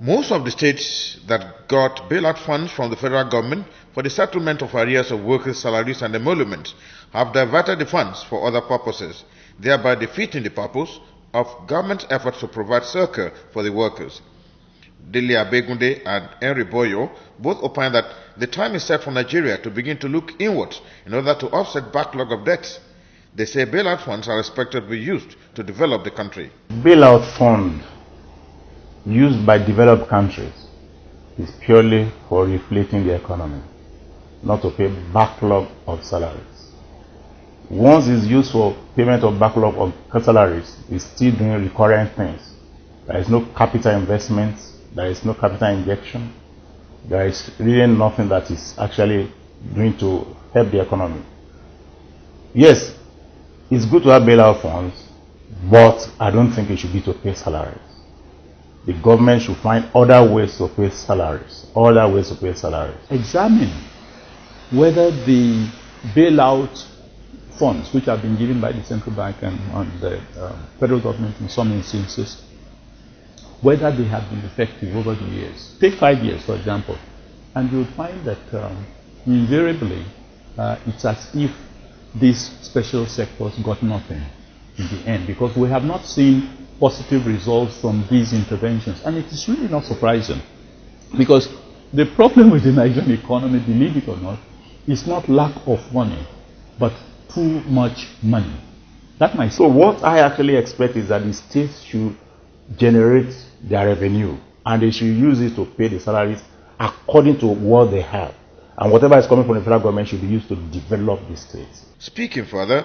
Most of the states that got bailout funds from the federal government for the settlement of arrears of workers' salaries and emoluments have diverted the funds for other purposes, thereby defeating the purpose of government's efforts to provide succor for the workers. Dele Abegunde and Henry Boyo both opine that the time is set for Nigeria to begin to look inwards in order to offset backlog of debts. They say bailout funds are expected to be used to develop the country. Bailout fund used by developed countries is purely for reflating the economy, not to pay backlog of salaries. Once it's used for payment of backlog of salaries, it's still doing recurrent things. There is no capital investments, there is no capital injection, there is really nothing that is actually going to help the economy. Yes, it's good to have bailout funds, but I don't think it should be to pay salaries. The government should find other ways to pay salaries, Examine whether the bailout funds which have been given by the central bank and the federal government in some instances, whether they have been effective over the years. Take 5 years, for example, and you'll find that invariably it's as if these special sectors got nothing in the end, because we have not seen positive results from these interventions. And it is really not surprising, because the problem with the Nigerian economy, believe it or not, is not lack of money, but too much money. So what I actually expect is that the states should generate their revenue and they should use it to pay the salaries according to what they have. And whatever is coming from the federal government should be used to develop the states. Speaking further,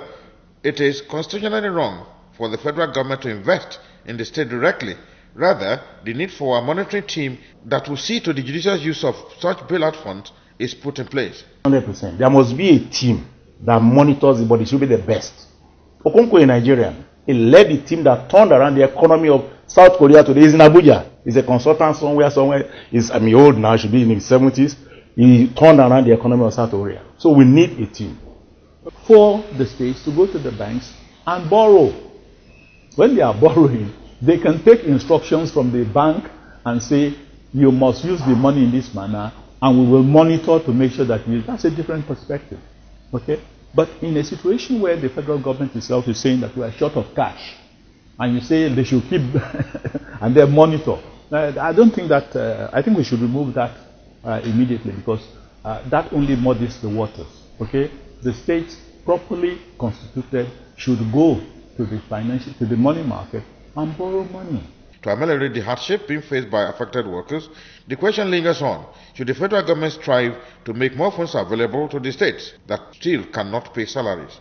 it is constitutionally wrong for the federal government to invest in the state directly. Rather, the need for a monitoring team that will see to the judicious use of such bailout funds is put in place. 100%. There must be a team that monitors it, but it should be the best. Okonkwo, a Nigerian, he led the team that turned around the economy of South Korea today. He's in Abuja. He's a consultant somewhere. He's old now, should be in his 70s. He turned around the economy of South Korea. So we need a team. For the states to go to the banks and borrow. When they are borrowing, they can take instructions from the bank and say, you must use the money in this manner, and we will monitor to make sure that you use. That's a different perspective. Okay? But in a situation where the federal government itself is saying that we are short of cash, and you say they should keep and then monitor, I don't think that, I think we should remove that immediately, because that only muddies the waters. Okay? The states properly constituted should go to the money market and borrow money. To ameliorate the hardship being faced by affected workers, the question lingers on: should the federal government strive to make more funds available to the states that still cannot pay salaries?